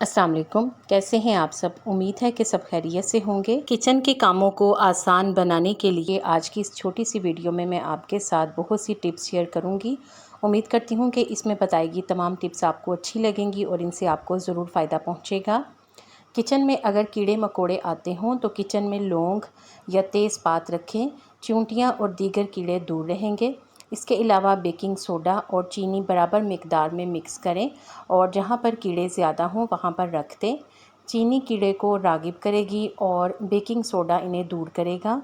अस्सलाम वालेकुम। कैसे हैं आप सब? उम्मीद है कि सब खैरियत से होंगे। किचन के कामों को आसान बनाने के लिए आज की इस छोटी सी वीडियो में मैं आपके साथ बहुत सी टिप्स शेयर करूंगी। उम्मीद करती हूं कि इसमें बताएगी तमाम टिप्स आपको अच्छी लगेंगी और इनसे आपको ज़रूर फ़ायदा पहुंचेगा। किचन में अगर कीड़े मकोड़े आते हों तो किचन में लौंग या तेज़पात रखें। चींटियाँ और दीगर कीड़े दूर रहेंगे। इसके अलावा बेकिंग सोडा और चीनी बराबर मिकदार में मिक्स करें और जहाँ पर कीड़े ज़्यादा हों वहाँ पर रख दें। चीनी कीड़े को राग़िब करेगी और बेकिंग सोडा इन्हें दूर करेगा।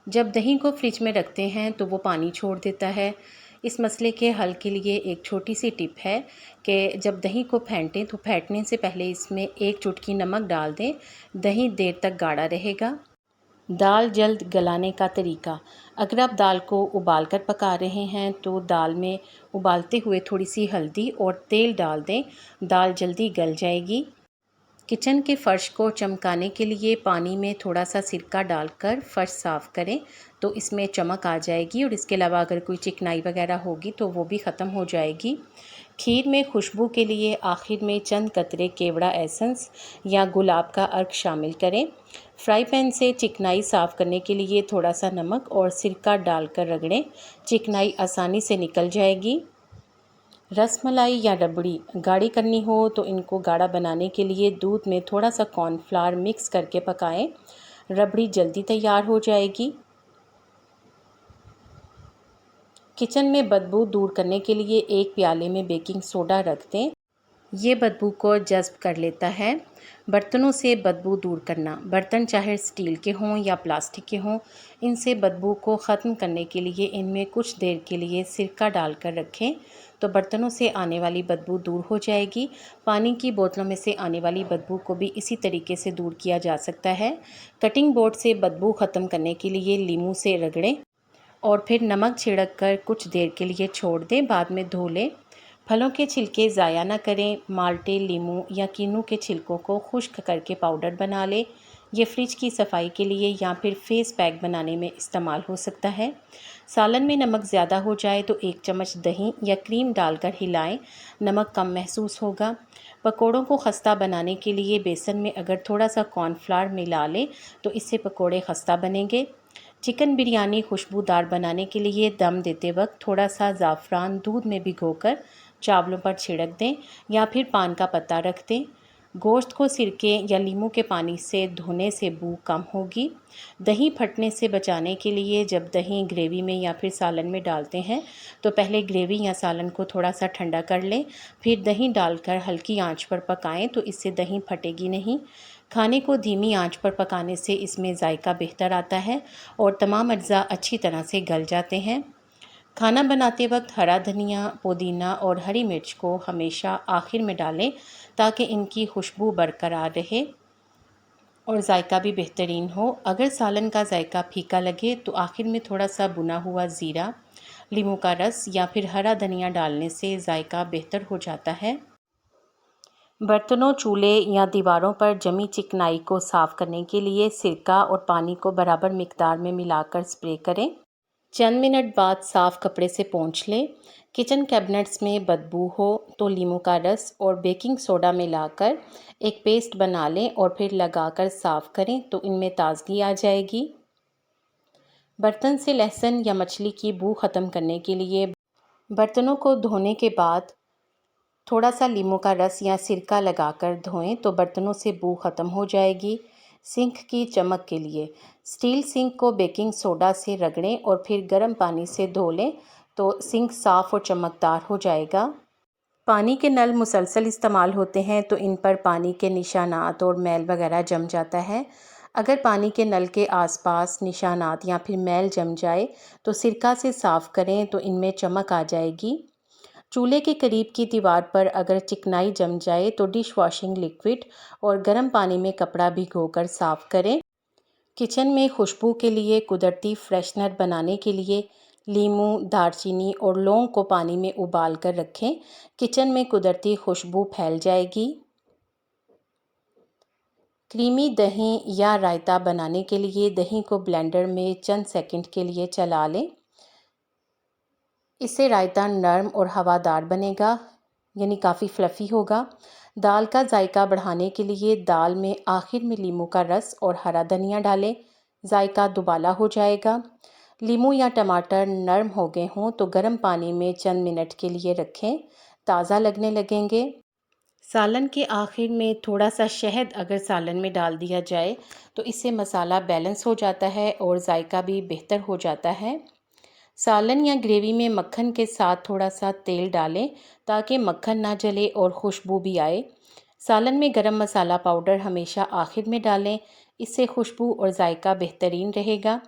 जब दही को फ्रिज में रखते हैं तो वो पानी छोड़ देता है। इस मसले के हल के लिए एक छोटी सी टिप है कि जब दही को फेंटें तो फेंटने से पहले इसमें एक चुटकी नमक डाल दें। दही देर तक गाढ़ा रहेगा। दाल जल्द गलाने का तरीका। अगर आप दाल को उबाल कर पका रहे हैं तो दाल में उबालते हुए थोड़ी सी हल्दी और तेल डाल दें। दाल जल्दी गल जाएगी। किचन के फ़र्श को चमकाने के लिए पानी में थोड़ा सा सिरका डालकर फ़र्श साफ़ करें तो इसमें चमक आ जाएगी और इसके अलावा अगर कोई चिकनाई वगैरह होगी तो वो भी ख़त्म हो जाएगी। खीर में खुशबू के लिए आखिर में चंद कतरे केवड़ा एसेंस या गुलाब का अर्क शामिल करें। फ्राई पैन से चिकनाई साफ़ करने के लिए थोड़ा सा नमक और सिरका डालकर रगड़ें। चिकनाई आसानी से निकल जाएगी। रसमलाई या रबड़ी गाढ़ी करनी हो तो इनको गाढ़ा बनाने के लिए दूध में थोड़ा सा कॉर्नफ्लावर मिक्स करके पकाएं। रबड़ी जल्दी तैयार हो जाएगी। किचन में बदबू दूर करने के लिए एक प्याले में बेकिंग सोडा रख दें। ये बदबू को जज़्ब कर लेता है। बर्तनों से बदबू दूर करना। बर्तन चाहे स्टील के हों या प्लास्टिक के हों, इनसे बदबू को ख़त्म करने के लिए इनमें कुछ देर के लिए सिरका डालकर रखें तो बर्तनों से आने वाली बदबू दूर हो जाएगी। पानी की बोतलों में से आने वाली बदबू को भी इसी तरीके से दूर किया जा सकता है। कटिंग बोर्ड से बदबू ख़त्म करने के लिए लीमू से रगड़ें और फिर नमक छिड़क कर कुछ देर के लिए छोड़ दें, बाद में धो लें। फलों के छिलके ज़ाया ना करें। माल्टे, लीमू या किन्नू के छिलकों को खुश्क करके पाउडर बना लें। ये फ्रिज की सफाई के लिए या फिर फेस पैक बनाने में इस्तेमाल हो सकता है। सालन में नमक ज़्यादा हो जाए तो एक चम्मच दही या क्रीम डालकर हिलाएं। नमक कम महसूस होगा। पकोड़ों को खस्ता बनाने के लिए बेसन में अगर थोड़ा सा कॉर्नफ्लावर मिला लें तो इससे पकोड़े खस्ता बनेंगे। चिकन बिरयानी खुशबूदार बनाने के लिए दम देते वक्त थोड़ा सा ज़ाफ़रान दूध में भिगोकर चावलों पर छिड़क दें या फिर पान का पत्ता रख दें। गोश्त को सिरके या लीमू के पानी से धोने से बू कम होगी। दही फटने से बचाने के लिए जब दही ग्रेवी में या फिर सालन में डालते हैं तो पहले ग्रेवी या सालन को थोड़ा सा ठंडा कर लें, फिर दही डालकर हल्की आंच पर पकाएं तो इससे दही फटेगी नहीं। खाने को धीमी आंच पर पकाने से इसमें जायका बेहतर आता है और तमाम अज्जा अच्छी तरह से गल जाते हैं। खाना बनाते वक्त हरा धनिया, पुदीना और हरी मिर्च को हमेशा आखिर में डालें ताकि इनकी खुशबू बरकरार रहे और जायका भी बेहतरीन हो। अगर सालन का जायका फीका लगे तो आखिर में थोड़ा सा भुना हुआ ज़ीरा, लीमू का रस या फिर हरा धनिया डालने से जायका बेहतर हो जाता है। बर्तनों, चूल्हे या दीवारों पर जमी चिकनाई को साफ़ करने के लिए सिरका और पानी को बराबर मिकदार में मिलाकर स्प्रे करें। चंद मिनट बाद साफ़ कपड़े से पोंछ लें। किचन कैबिनेट्स में बदबू हो तो लीमू का रस और बेकिंग सोडा मिलाकर एक पेस्ट बना लें और फिर लगाकर साफ़ करें तो इनमें ताज़गी आ जाएगी। बर्तन से लहसुन या मछली की बू ख़त्म करने के लिए बर्तनों को धोने के बाद थोड़ा सा लीमू का रस या सिरका लगाकर धोएं तो बर्तनों से बू ख़त्म हो जाएगी। सिंक की चमक के लिए स्टील सिंक को बेकिंग सोडा से रगड़ें और फिर गर्म पानी से धो लें तो सिंक साफ़ और चमकदार हो जाएगा। पानी के नल मुसलसल इस्तेमाल होते हैं तो इन पर पानी के निशानात और मैल वगैरह जम जाता है। अगर पानी के नल के आसपास निशानात या फिर मैल जम जाए तो सिरका से साफ़ करें तो इनमें चमक आ जाएगी। चूल्हे के करीब की दीवार पर अगर चिकनाई जम जाए तो डिश वॉशिंग लिक्विड और गर्म पानी में कपड़ा भिगोकर साफ़ करें। किचन में खुशबू के लिए कुदरती फ्रेशनर बनाने के लिए लीमू, दालचीनी और लौंग को पानी में उबाल कर रखें। किचन में कुदरती खुशबू फैल जाएगी। क्रीमी दही या रायता बनाने के लिए दही को ब्लेंडर में चंद सेकंड के लिए चला लें। इससे रायता नरम और हवादार बनेगा। यानी काफ़ी फ्लफ़ी होगा। दाल का जायका बढ़ाने के लिए दाल में आखिर में नींबू का रस और हरा धनिया डालें। जायका दुबाला हो जाएगा। नींबू या टमाटर नरम हो गए हों तो गर्म पानी में चंद मिनट के लिए रखें, ताज़ा लगने लगेंगे। सालन के आखिर में थोड़ा सा शहद अगर सालन में डाल दिया जाए तो इससे मसाला बैलेंस हो जाता है और जायका भी बेहतर हो जाता है। सालन या ग्रेवी में मक्खन के साथ थोड़ा सा तेल डालें ताकि मक्खन ना जले और खुशबू भी आए। सालन में गरम मसाला पाउडर हमेशा आखिर में डालें, इससे खुशबू और जायका बेहतरीन रहेगा।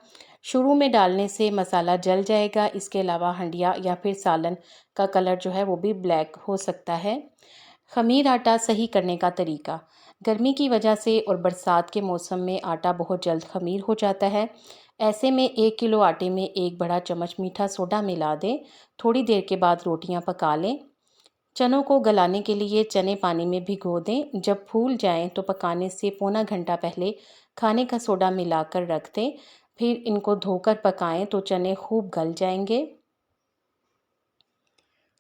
शुरू में डालने से मसाला जल जाएगा। इसके अलावा हंडिया या फिर सालन का कलर जो है वो भी ब्लैक हो सकता है। खमीर आटा सही करने का तरीका। गर्मी की वजह से और बरसात के मौसम में आटा बहुत जल्द खमीर हो जाता है। ऐसे में 1 किलो आटे में 1 बड़ा चम्मच मीठा सोडा मिला दें। थोड़ी देर के बाद रोटियां पका लें। चनों को गलाने के लिए चने पानी में भिगो दें। जब फूल जाएं तो पकाने से पौना घंटा पहले खाने का सोडा मिलाकर रख दें। फिर इनको धोकर पकाएं तो चने खूब गल जाएंगे।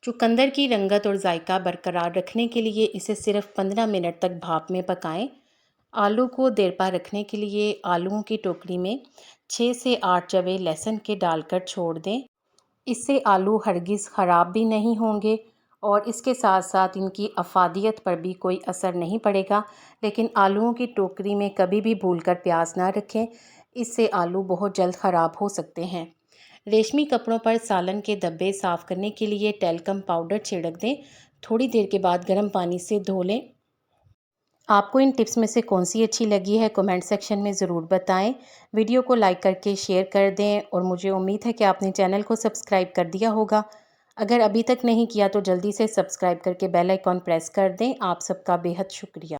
चुकंदर की रंगत और जायका बरकरार रखने के लिए इसे सिर्फ 15 मिनट तक भाप में पकाएं। आलू को देरपा रखने के लिए आलूओं की टोकरी में 6 से 8 जवे लहसुन के डालकर छोड़ दें। इससे आलू हरगिज़ ख़राब भी नहीं होंगे और इसके साथ साथ इनकी अफादियत पर भी कोई असर नहीं पड़ेगा। लेकिन आलूओं की टोकरी में कभी भी भूलकर प्याज ना रखें, इससे आलू बहुत जल्द ख़राब हो सकते हैं। रेशमी कपड़ों पर सालन के धब्बे साफ़ करने के लिए टेल्कम पाउडर छिड़क दें। थोड़ी देर के बाद गर्म पानी से धो लें। आपको इन टिप्स में से कौन सी अच्छी लगी है कमेंट सेक्शन में ज़रूर बताएं। वीडियो को लाइक करके शेयर कर दें और मुझे उम्मीद है कि आपने चैनल को सब्सक्राइब कर दिया होगा। अगर अभी तक नहीं किया तो जल्दी से सब्सक्राइब करके बेल आइकॉन प्रेस कर दें। आप सबका बेहद शुक्रिया।